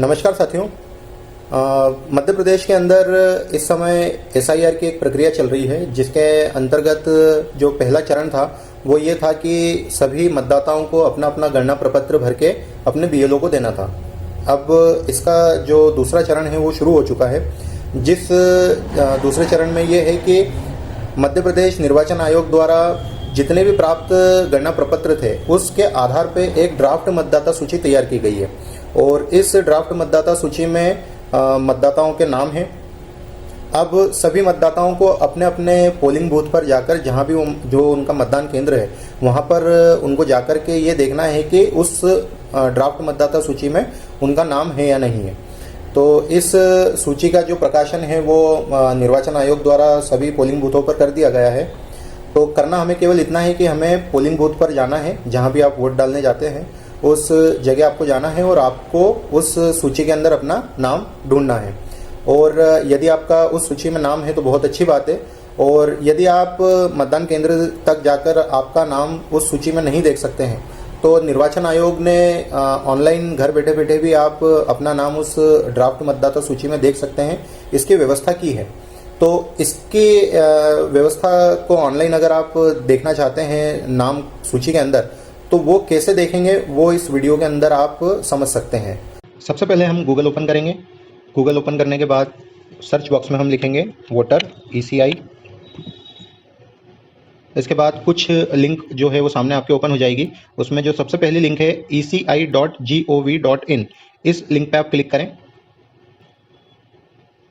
नमस्कार साथियों। मध्य प्रदेश के अंदर इस समय एसआईआर की एक प्रक्रिया चल रही है, जिसके अंतर्गत जो पहला चरण था वो ये था कि सभी मतदाताओं को अपना अपना गणना प्रपत्र भर के अपने बीएलओ को देना था। अब इसका जो दूसरा चरण है वो शुरू हो चुका है, जिस दूसरे चरण में ये है कि मध्य प्रदेश निर्वाचन आयोग द्वारा जितने भी प्राप्त गणना प्रपत्र थे उसके आधार पे एक ड्राफ्ट मतदाता सूची तैयार की गई है और इस ड्राफ्ट मतदाता सूची में मतदाताओं के नाम हैं। अब सभी मतदाताओं को अपने अपने पोलिंग बूथ पर जाकर, जहां भी जो उनका मतदान केंद्र है वहां पर उनको जाकर के ये देखना है कि उस ड्राफ्ट मतदाता सूची में उनका नाम है या नहीं है। तो इस सूची का जो प्रकाशन है वो निर्वाचन आयोग द्वारा सभी पोलिंग बूथों पर कर दिया गया है। तो करना हमें केवल इतना है कि हमें पोलिंग बूथ पर जाना है, जहां भी आप वोट डालने जाते हैं उस जगह आपको जाना है और आपको उस सूची के अंदर अपना नाम ढूंढना है। और यदि आपका उस सूची में नाम है तो बहुत अच्छी बात है, और यदि आप मतदान केंद्र तक जाकर आपका नाम उस सूची में नहीं देख सकते हैं तो निर्वाचन आयोग ने ऑनलाइन घर बैठे बैठे भी आप अपना नाम उस ड्राफ्ट मतदाता सूची में देख सकते हैं, इसकी व्यवस्था की है। तो इसकी व्यवस्था को ऑनलाइन अगर आप देखना चाहते हैं नाम सूची के अंदर, तो वो कैसे देखेंगे वो इस वीडियो के अंदर आप समझ सकते हैं। सबसे पहले हम गूगल ओपन करेंगे। गूगल ओपन करने के बाद सर्च बॉक्स में हम लिखेंगे वोटर ECI। इसके बाद कुछ लिंक जो है वो सामने आपके ओपन हो जाएगी। उसमें जो सबसे पहली लिंक है eci.gov.in, इस लिंक पे आप क्लिक करें।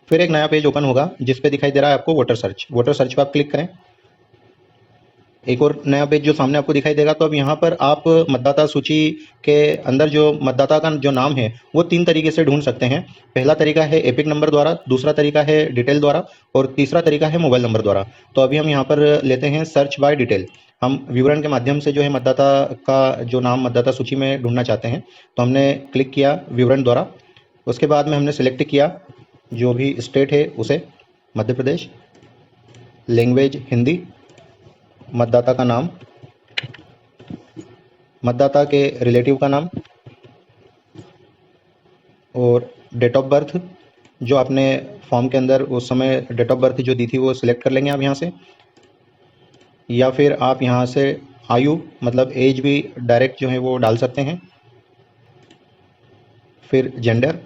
फिर एक नया पेज ओपन होगा जिस पे दिखाई दे रहा है आपको वोटर सर्च। वोटर सर्च पे आप क्लिक करें। एक और नया पेज जो सामने आपको दिखाई देगा। तो अब यहाँ पर आप मतदाता सूची के अंदर जो मतदाता का जो नाम है वो 3 तरीके से ढूंढ सकते हैं। पहला तरीका है एपिक नंबर द्वारा, दूसरा तरीका है डिटेल द्वारा और तीसरा तरीका है मोबाइल नंबर द्वारा। तो अभी हम यहाँ पर लेते हैं सर्च बाय डिटेल। हम विवरण के माध्यम से जो है मतदाता का जो नाम मतदाता सूची में ढूंढना चाहते हैं। तो हमने क्लिक किया विवरण द्वारा। उसके बाद में हमने सिलेक्ट किया जो भी स्टेट है उसे, मध्य प्रदेश, लैंग्वेज हिंदी, मतदाता का नाम, मतदाता के रिलेटिव का नाम और डेट ऑफ बर्थ जो आपने फॉर्म के अंदर उस समय डेट ऑफ बर्थ जो दी थी वो सिलेक्ट कर लेंगे आप यहाँ से, या फिर आप यहाँ से आयु मतलब एज भी डायरेक्ट जो है वो डाल सकते हैं। फिर जेंडर,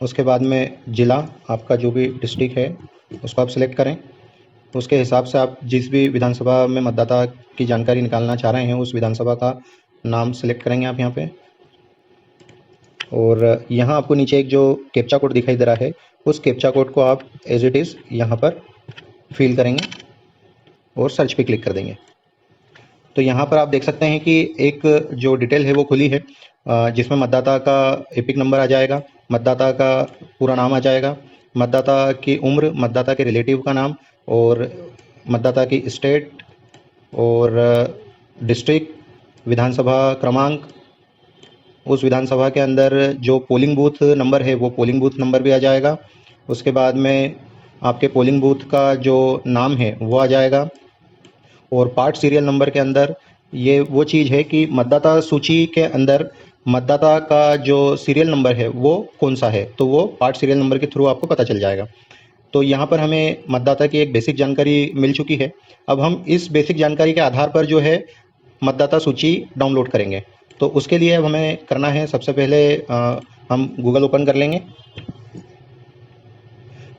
उसके बाद में ज़िला, आपका जो भी डिस्ट्रिक्ट है उसको आप सिलेक्ट करें। उसके हिसाब से आप जिस भी विधानसभा में मतदाता की जानकारी निकालना चाह रहे हैं उस विधानसभा का नाम सेलेक्ट करेंगे आप यहाँ पे। और यहाँ आपको नीचे एक जो कैप्चा कोड दिखाई दे रहा है उस कैप्चा कोड को आप एज इट इज़ यहाँ पर फिल करेंगे और सर्च पे क्लिक कर देंगे। तो यहाँ पर आप देख सकते हैं कि एक जो डिटेल है वो खुली है, जिसमें मतदाता का एपिक नंबर आ जाएगा, मतदाता का पूरा नाम आ जाएगा, मतदाता की उम्र, मतदाता के रिलेटिव का नाम और मतदाता की स्टेट और डिस्ट्रिक्ट, विधानसभा क्रमांक, उस विधानसभा के अंदर जो पोलिंग बूथ नंबर है वो पोलिंग बूथ नंबर भी आ जाएगा। उसके बाद में आपके पोलिंग बूथ का जो नाम है वो आ जाएगा। और पार्ट सीरियल नंबर के अंदर ये वो चीज़ है कि मतदाता सूची के अंदर मतदाता का जो सीरियल नंबर है वो कौन सा है, तो वो पार्ट सीरियल नंबर के थ्रू आपको पता चल जाएगा। तो यहाँ पर हमें मतदाता की एक बेसिक जानकारी मिल चुकी है। अब हम इस बेसिक जानकारी के आधार पर जो है मतदाता सूची डाउनलोड करेंगे। तो उसके लिए अब हमें करना है, सबसे पहले हम गूगल ओपन कर लेंगे।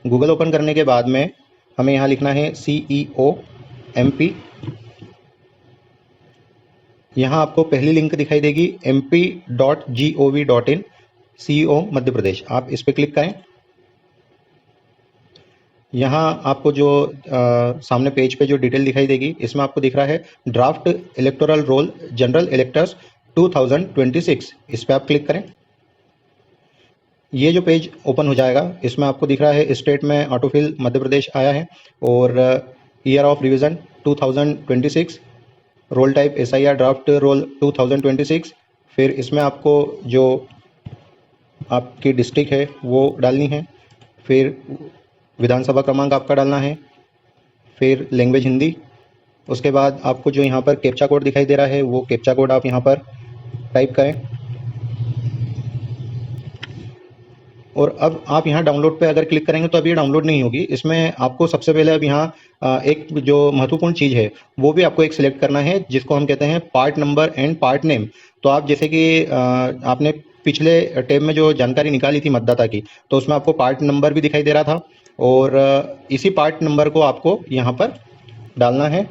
गूगल ओपन करने के बाद में हमें यहाँ लिखना है CEO MP। यहाँ आपको पहली लिंक दिखाई देगी mp.gov.in CEO मध्य प्रदेश, आप इस पर क्लिक करें। यहाँ आपको जो सामने पेज पे जो डिटेल दिखाई देगी इसमें आपको दिख रहा है draft electoral roll general electors 2026, इस पर आप क्लिक करें। ये जो पेज ओपन हो जाएगा इसमें आपको दिख रहा है स्टेट में ऑटोफिल मध्य प्रदेश आया है और year of revision 2026, roll type SIR draft roll 2026। फिर इसमें आपको जो आपकी डिस्ट्रिक्ट है वो डालनी है, फिर विधानसभा क्रमांक आपका डालना है, फिर लैंग्वेज हिंदी। उसके बाद आपको जो यहाँ पर कैप्चा कोड दिखाई दे रहा है वो कैप्चा कोड आप यहाँ पर टाइप करें। और अब आप यहाँ डाउनलोड पे अगर क्लिक करेंगे तो अभी ये डाउनलोड नहीं होगी। इसमें आपको सबसे पहले अब यहाँ एक जो महत्वपूर्ण चीज़ है वो भी आपको एक सिलेक्ट करना है, जिसको हम कहते हैं part number and part name. तो आप जैसे कि आपने पिछले टैब में जो जानकारी निकाली थी मतदाता की, तो उसमें आपको पार्ट नंबर भी दिखाई दे रहा था, और इसी पार्ट नंबर को आपको यहाँ पर डालना है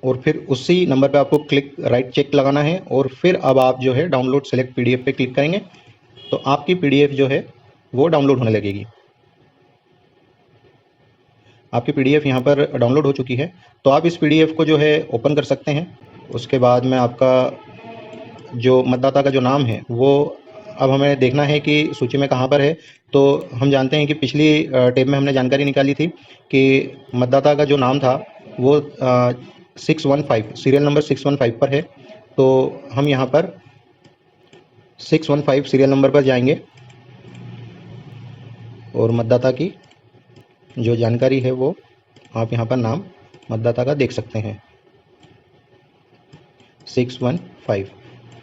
और फिर उसी नंबर पे आपको क्लिक राइट चेक लगाना है, और फिर अब आप जो है डाउनलोड सेलेक्ट पीडीएफ पे क्लिक करेंगे तो आपकी पीडीएफ जो है वो डाउनलोड होने लगेगी। आपकी पीडीएफ यहाँ पर डाउनलोड हो चुकी है, तो आप इस पीडीएफ को जो है ओपन कर सकते हैं। उसके बाद में आपका जो मतदाता का जो नाम है वो अब हमें देखना है कि सूची में कहाँ पर है। तो हम जानते हैं कि पिछली टैब में हमने जानकारी निकाली थी कि मतदाता का जो नाम था वो 615 सीरियल नंबर 615 पर है। तो हम यहाँ पर 615 सीरियल नंबर पर जाएंगे और मतदाता की जो जानकारी है वो आप यहाँ पर नाम मतदाता का देख सकते हैं 615।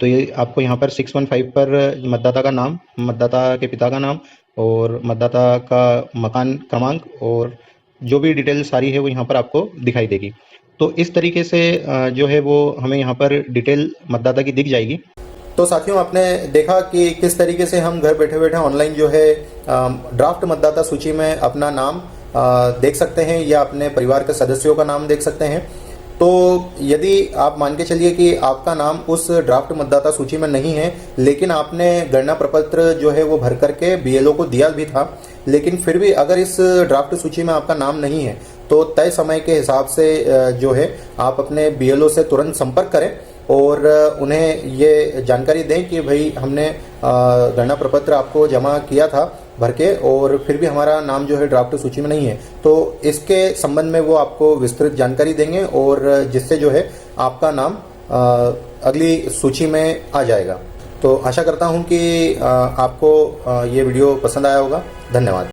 तो ये आपको यहाँ पर 615 पर मतदाता का नाम, मतदाता के पिता का नाम और मतदाता का मकान क्रमांक और जो भी डिटेल सारी है वो यहाँ पर आपको दिखाई देगी। तो इस तरीके से जो है वो हमें यहाँ पर डिटेल मतदाता की दिख जाएगी। तो साथियों, आपने देखा कि किस तरीके से हम घर बैठे बैठे ऑनलाइन जो है ड्राफ्ट मतदाता सूची में अपना नाम देख सकते हैं या अपने परिवार के सदस्यों का नाम देख सकते हैं। तो यदि आप मान के चलिए कि आपका नाम उस ड्राफ्ट मतदाता सूची में नहीं है, लेकिन आपने गणना प्रपत्र जो है वो भर करके बीएलओ को दिया भी था, लेकिन फिर भी अगर इस ड्राफ्ट सूची में आपका नाम नहीं है तो तय समय के हिसाब से जो है आप अपने बीएलओ से तुरंत संपर्क करें और उन्हें ये जानकारी दें कि भाई हमने गणना प्रपत्र आपको जमा किया था भर के, और फिर भी हमारा नाम जो है ड्राफ्ट सूची में नहीं है। तो इसके संबंध में वो आपको विस्तृत जानकारी देंगे और जिससे जो है आपका नाम अगली सूची में आ जाएगा। तो आशा करता हूँ कि आपको ये वीडियो पसंद आया होगा। धन्यवाद।